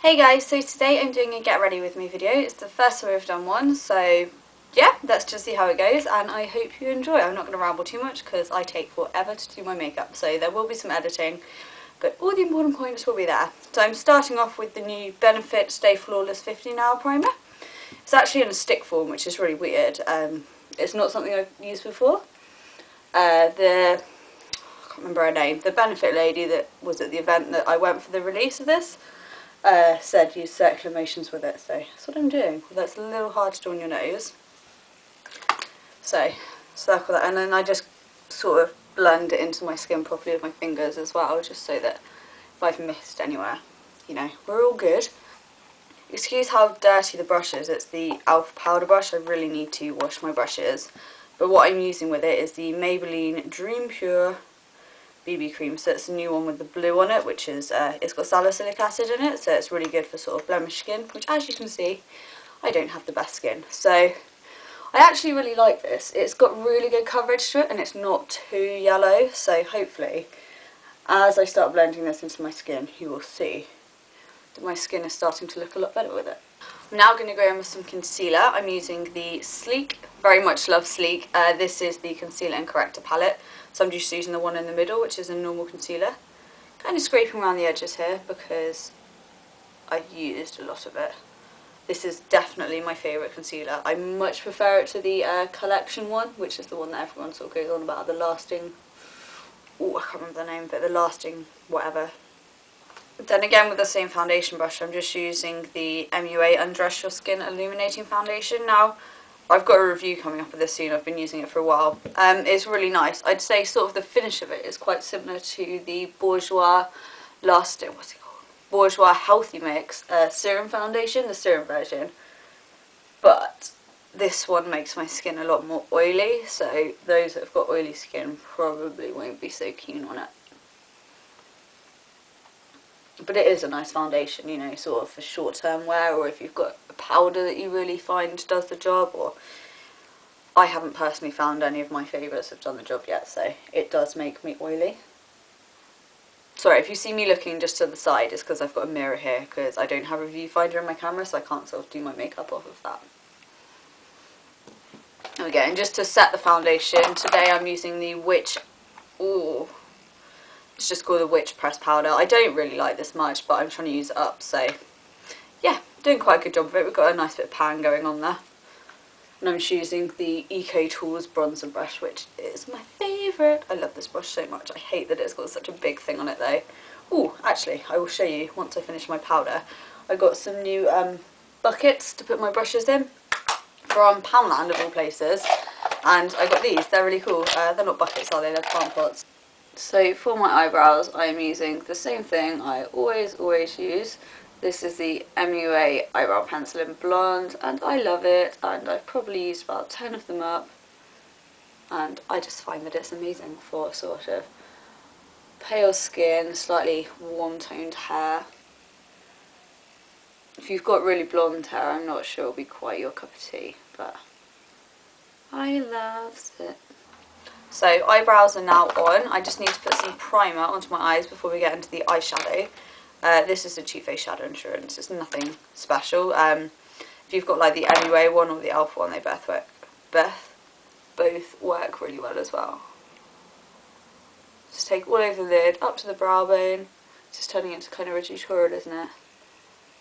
Hey guys, so today I'm doing a get ready with me video. It's the first time I've done one, so yeah, let's just see how it goes and I hope you enjoy. I'm not going to ramble too much because I take forever to do my makeup, so there will be some editing, but all the important points will be there. So I'm starting off with the new Benefit Stay Flawless 15 Hour Primer. It's actually in a stick form, which is really weird. It's not something I've used before. I can't remember her name, the Benefit lady that was at the event that I went for the release of this, said use circular motions with it, so that's what I'm doing. Well, that's a little hard to do on your nose. So, circle that, and then I just sort of blend it into my skin properly with my fingers as well, just so that if I've missed anywhere, you know, we're all good. Excuse how dirty the brush is, it's the e.l.f. powder brush. I really need to wash my brushes. But what I'm using with it is the Maybelline Dream Pure BB cream, so it's a new one with the blue on it, which is it's got salicylic acid in it, so it's really good for sort of blemish skin, which as you can see I don't have the best skin, so I actually really like this. It's got really good coverage to it and it's not too yellow, so hopefully as I start blending this into my skin you will see that my skin is starting to look a lot better with it. I'm now going to go in with some concealer. I'm using the Sleek, very much love Sleek. This is the Concealer and Corrector palette. So I'm just using the one in the middle, which is a normal concealer. Kind of scraping around the edges here because I've used a lot of it. This is definitely my favourite concealer. I much prefer it to the Collection one, which is the one that everyone sort of goes on about, the lasting, oh I can't remember the name, but the lasting whatever. Then again with the same foundation brush, I'm just using the MUA Undress Your Skin Illuminating Foundation. Now, I've got a review coming up of this soon, I've been using it for a while. It's really nice. I'd say sort of the finish of it is quite similar to the Bourjois Lasting, what's it called? Bourjois Healthy Mix Serum Foundation, the serum version. But this one makes my skin a lot more oily, so those that have got oily skin probably won't be so keen on it. But it is a nice foundation, you know, sort of for short-term wear, or if you've got a powder that you really find does the job, or I haven't personally found any of my favourites have done the job yet, so it does make me oily. Sorry, if you see me looking just to the side, it's because I've got a mirror here, because I don't have a viewfinder in my camera, so I can't sort of do my makeup off of that. There we go, and just to set the foundation, today I'm using the Witch, it's just called the Witch Press Powder. I don't really like this much, but I'm trying to use it up, so yeah, doing quite a good job of it. We've got a nice bit of pan going on there. And I'm just using the Eco Tools bronzer brush, which is my favourite. I love this brush so much. I hate that it's got such a big thing on it though. Oh, actually, I will show you once I finish my powder. I got some new buckets to put my brushes in from Poundland of all places. And I got these, they're really cool. They're not buckets, are they? They're plant pots. So for my eyebrows, I'm using the same thing I always use. This is the MUA Eyebrow Pencil in Blonde, and I love it, and I've probably used about 10 of them up, and I just find that it's amazing for sort of pale skin, slightly warm-toned hair. If you've got really blonde hair, I'm not sure it'll be quite your cup of tea, but I love it. So eyebrows are now on. I just need to put some primer onto my eyes before we get into the eyeshadow. This is the Too Faced Shadow Insurance. It's nothing special. If you've got like the MUA one or the e.l.f. one, they both work really well as well. Just take all over the lid, up to the brow bone. It's just turning into kind of a tutorial, isn't it?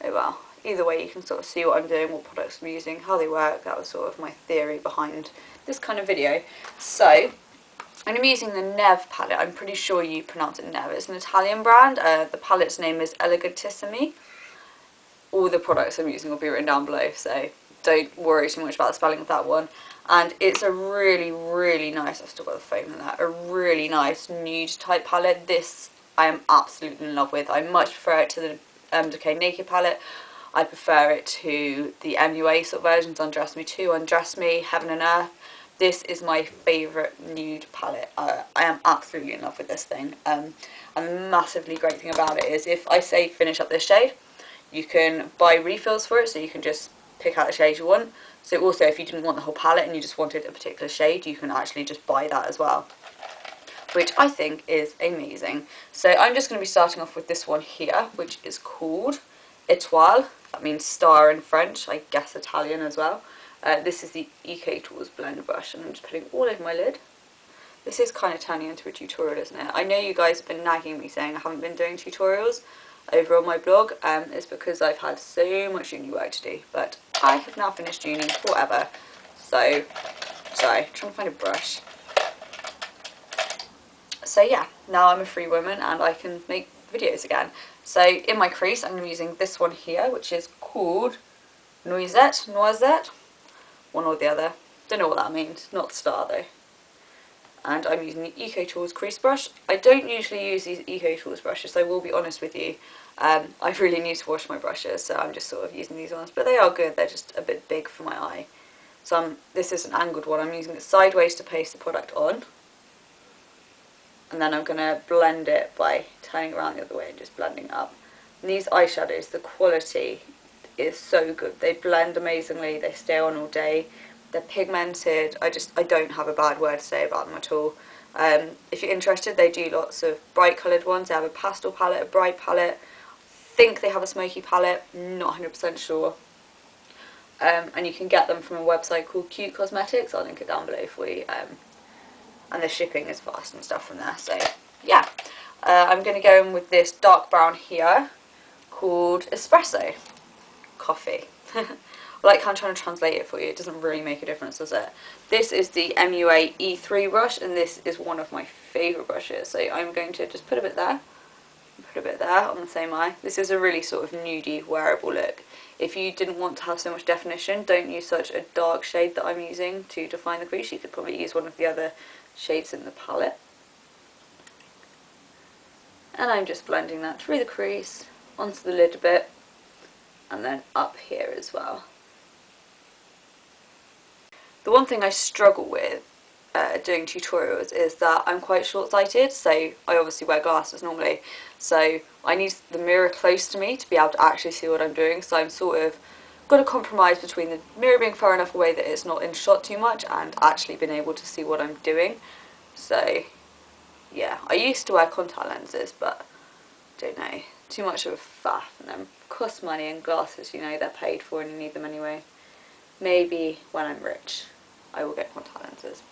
Oh well. Either way, you can sort of see what I'm doing, what products I'm using, how they work. That was sort of my theory behind this kind of video. So I'm using the Neve palette. I'm pretty sure you pronounce it Neve. It's an Italian brand. The palette's name is Elegantissimi. All the products I'm using will be written down below, so don't worry too much about the spelling of that one. And it's a really, really nice, I've still got the foam in that, a really nice nude type palette. This I am absolutely in love with. I much prefer it to the Decay Naked palette. I prefer it to the MUA sort of versions, Undress Me 2, Undress Me, Heaven and Earth. This is my favourite nude palette. I am absolutely in love with this thing. And the massively great thing about it is if I say finish up this shade, you can buy refills for it, so you can just pick out the shade you want. So also if you didn't want the whole palette and you just wanted a particular shade, you can actually just buy that as well, which I think is amazing. So I'm just going to be starting off with this one here, which is called Etoile, that means star in French, I guess Italian as well. This is the EK Tools blender brush, and I'm just putting all over my lid. This is kind of turning into a tutorial, isn't it? I know you guys have been nagging me saying I haven't been doing tutorials over on my blog. It's because I've had so much uni work to do, but I have now finished uni forever. So, sorry, trying to find a brush. So yeah, now I'm a free woman and I can make videos again. So in my crease I'm using this one here, which is called Noisette, one or the other. Don't know what that means, not the star though. And I'm using the Eco Tools crease brush. I don't usually use these Eco Tools brushes, so I will be honest with you. I really need to wash my brushes, so I'm just sort of using these ones. But they are good, they're just a bit big for my eye. So this is an angled one, I'm using it sideways to paste the product on. And then I'm going to blend it by turning around the other way and just blending it up. And these eyeshadows, the quality is so good. They blend amazingly, they stay on all day. They're pigmented. I don't have a bad word to say about them at all. If you're interested, they do lots of bright coloured ones. They have a pastel palette, a bright palette. I think they have a smoky palette, not 100% sure. And you can get them from a website called Cute Cosmetics. I'll link it down below for you. And the shipping is fast and stuff from there, so yeah. I'm going to go in with this dark brown here called Espresso Coffee. Like I'm trying to translate it for you, it doesn't really make a difference, does it? This is the MUA E3 brush, and this is one of my favourite brushes, so I'm going to just put a bit there, put a bit there on the same eye. This is a really sort of nudie, wearable look. If you didn't want to have so much definition, don't use such a dark shade that I'm using to define the crease. You could probably use one of the other shades in the palette. And I'm just blending that through the crease, onto the lid a bit, and then up here as well. The one thing I struggle with doing tutorials is that I'm quite short-sighted, so I obviously wear glasses normally, so I need the mirror close to me to be able to actually see what I'm doing, so I'm sort of got a compromise between the mirror being far enough away that it's not in shot too much and actually being able to see what I'm doing. So yeah, I used to wear contact lenses, but don't know, too much of a faff, and them cost money, and glasses, you know, they're paid for and you need them anyway. Maybe when I'm rich I will get contact lenses.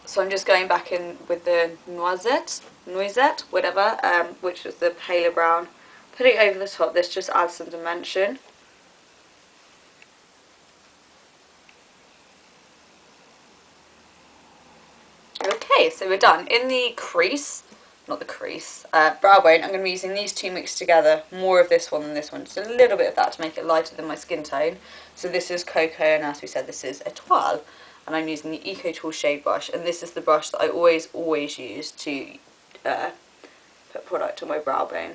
So I'm just going back in with the Noisette, whatever, which was the paler brown. Putting it over the top, this just adds some dimension. Okay, so we're done. In the crease, not the crease, brow bone, I'm going to be using these two mixed together, more of this one than this one, just a little bit of that to make it lighter than my skin tone. So this is Coco, and as we said, this is Etoile, and I'm using the Eco Tool shade brush, and this is the brush that I always use to put product on my brow bone.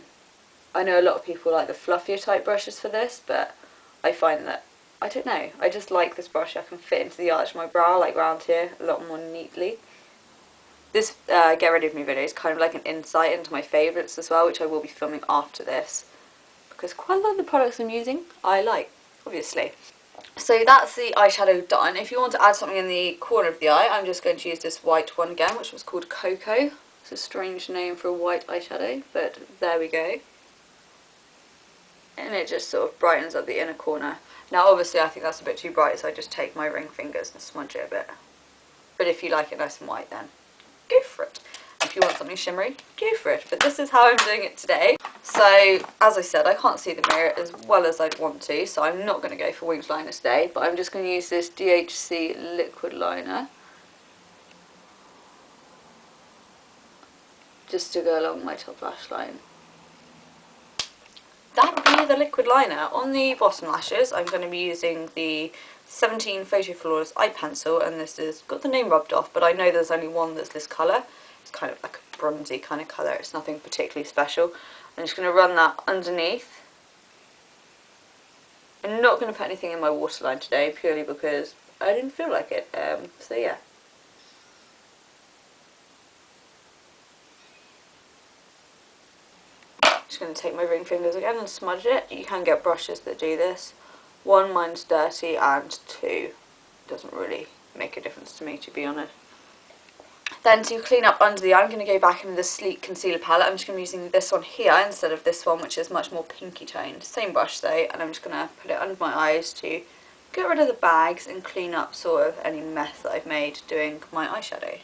I know a lot of people like the fluffier type brushes for this, but I find that, I don't know, I just like this brush. I can fit into the arch of my brow, like round here, a lot more neatly. This Get Ready With Me video is kind of like an insight into my favourites as well, which I will be filming after this, because quite a lot of the products I'm using I like, obviously. So that's the eyeshadow done. If you want to add something in the corner of the eye, I'm just going to use this white one again, which was called Coco. It's a strange name for a white eyeshadow, but there we go. And it just sort of brightens up the inner corner. Now obviously I think that's a bit too bright, so I just take my ring fingers and smudge it a bit. But if you like it nice and white, then go for it. If you want something shimmery, go for it. But this is how I'm doing it today. So, as I said, I can't see the mirror as well as I'd want to, so I'm not going to go for winged liner today, but I'm just going to use this DHC Liquid Liner just to go along my top lash line. That would be the liquid liner. On the bottom lashes, I'm going to be using the 17 Photo Flawless eye pencil, and this has got the name rubbed off, but I know there's only one that's this colour. It's kind of like a bronzy kind of colour, it's nothing particularly special. I'm just going to run that underneath. I'm not going to put anything in my waterline today, purely because I didn't feel like it, so yeah. Just going to take my ring fingers again and smudge it. You can get brushes that do this. 1, mine's dirty, and 2 doesn't really make a difference to me, to be honest. Then to clean up under the eye, I'm going to go back in the Sleek Concealer palette. I'm just going to be using this one here instead of this one, which is much more pinky toned. Same brush though, and I'm just going to put it under my eyes to get rid of the bags and clean up sort of any mess that I've made doing my eyeshadow.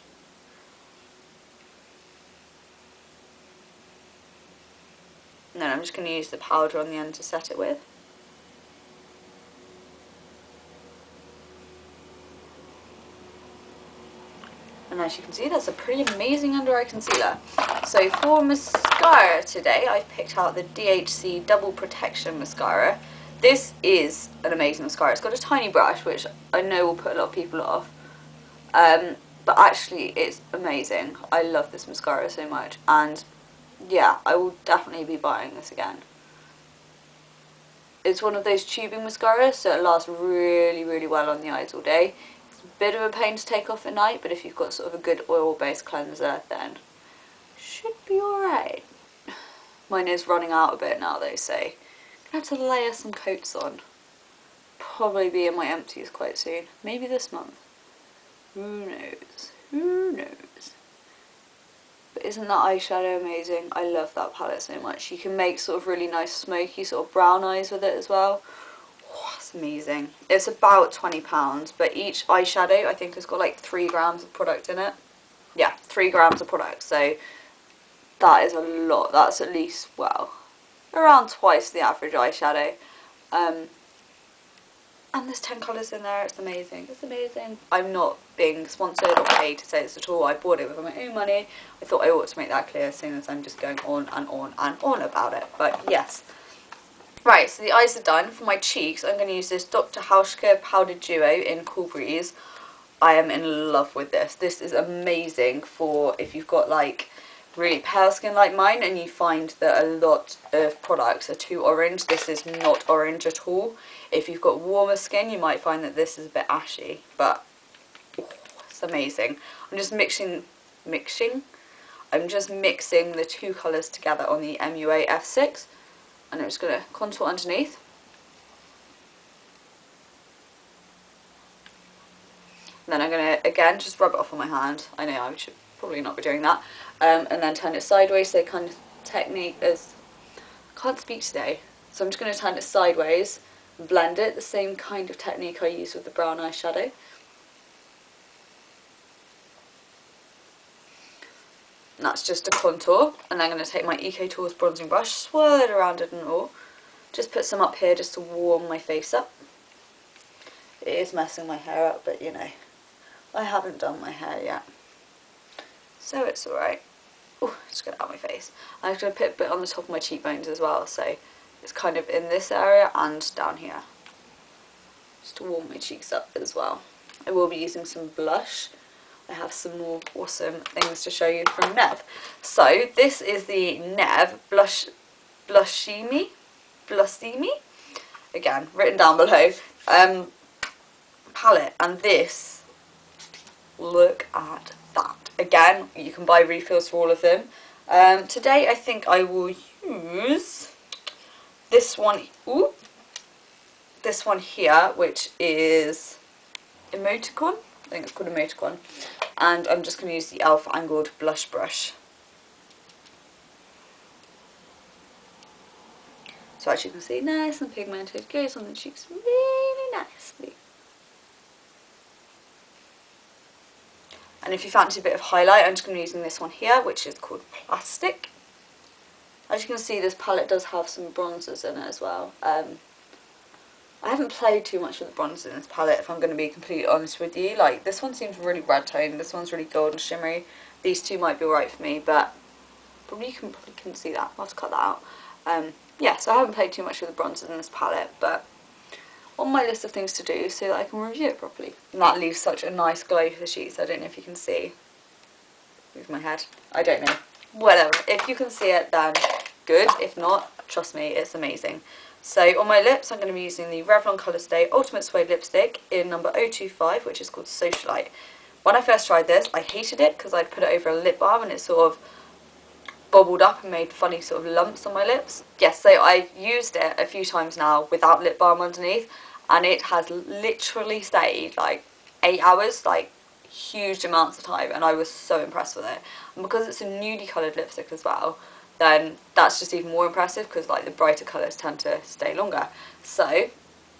And then I'm just going to use the powder on the end to set it with. And as you can see, that's a pretty amazing under eye concealer. So for mascara today, I've picked out the DHC Double Protection Mascara. This is an amazing mascara. It's got a tiny brush, which I know will put a lot of people off. But actually, it's amazing. I love this mascara so much. And yeah, I will definitely be buying this again. It's one of those tubing mascaras, so it lasts really, really well on the eyes all day. Bit of a pain to take off at night, but if you've got sort of a good oil-based cleanser, then should be alright. Mine is running out a bit now though, so I'm gonna have to layer some coats on. Probably be in my empties quite soon. Maybe this month. Who knows? Who knows? But isn't that eyeshadow amazing? I love that palette so much. You can make sort of really nice smoky sort of brown eyes with it as well. It's amazing. It's about £20, but each eyeshadow I think has got like 3 grams of product in it. Yeah, 3 grams of product, so that is a lot. That's at least, well, around twice the average eyeshadow. And there's 10 colours in there. It's amazing. It's amazing. I'm not being sponsored or paid to say this at all. I bought it with my own money. I thought I ought to make that clear as soon as I'm just going on and on and on about it. But yes. Right, so the eyes are done. For my cheeks, I'm going to use this Dr. Hauschka Powdered Duo in Cool Breeze. I am in love with this. This is amazing for if you've got like really pale skin like mine and you find that a lot of products are too orange. This is not orange at all. If you've got warmer skin, you might find that this is a bit ashy, but it's amazing. I'm just mixing the two colours together on the MUA F6. And I'm just going to contour underneath. And then I'm going to, again, just rub it off on my hand. I know I should probably not be doing that. And then turn it sideways, so kind of technique is, I can't speak today. So I'm just going to turn it sideways, blend it, the same kind of technique I use with the brown eyeshadow. And that's just a contour, and then I'm going to take my Eco Tools bronzing brush, swirl it around it and all. Just put some up here just to warm my face up. It is messing my hair up, but you know, I haven't done my hair yet. So it's alright. Oh, just get it out of my face. I'm just going to put a bit on the top of my cheekbones as well, so it's kind of in this area and down here. Just to warm my cheeks up as well. I will be using some blush. I have some more awesome things to show you from Neve. So this is the Neve Blushissimi, again written down below, palette, and this, look at that. Again, you can buy refills for all of them. Today I think I will use this one. Ooh, this one here, which is Emoticon. I think it's called Emoticon. And I'm just going to use the e.l.f. Angled Blush Brush. So as you can see, nice and pigmented, goes on the cheeks really nicely. And if you fancy a bit of highlight, I'm just going to be using this one here, which is called Plastic. As you can see, this palette does have some bronzers in it as well. I haven't played too much with the bronzers in this palette, if I'm going to be completely honest with you. Like, this one seems really red toned, this one's really golden shimmery. These two might be alright for me, but probably couldn't see that. I'll have to cut that out. Yeah, so I haven't played too much with the bronzers in this palette, but on my list of things to do so that I can review it properly. And that leaves such a nice glow for the sheets. I don't know if you can see. Move my head. I don't know. Whatever. If you can see it, then good. If not, trust me, it's amazing. So on my lips, I'm going to be using the Revlon ColorStay Ultimate Suede Lipstick in number 025, which is called Socialite. When I first tried this, I hated it because I'd put it over a lip balm and it sort of bobbled up and made funny sort of lumps on my lips. Yes, so I've used it a few times now without lip balm underneath, and it has literally stayed like 8 hours, like huge amounts of time, and I was so impressed with it. And because it's a nudie coloured lipstick as well, then that's just even more impressive, because like the brighter colours tend to stay longer. So,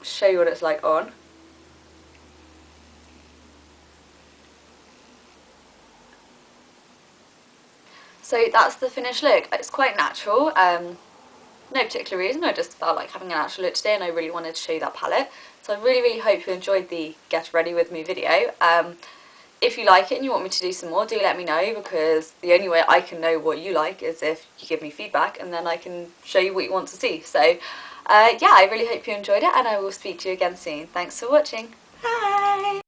show you what it's like on. So that's the finished look. It's quite natural, no particular reason, I just felt like having a natural look today and I really wanted to show you that palette. So I really hope you enjoyed the Get Ready With Me video. If you like it and you want me to do some more, do let me know, because the only way I can know what you like is if you give me feedback, and then I can show you what you want to see. So yeah, I really hope you enjoyed it, and I will speak to you again soon. Thanks for watching. Bye!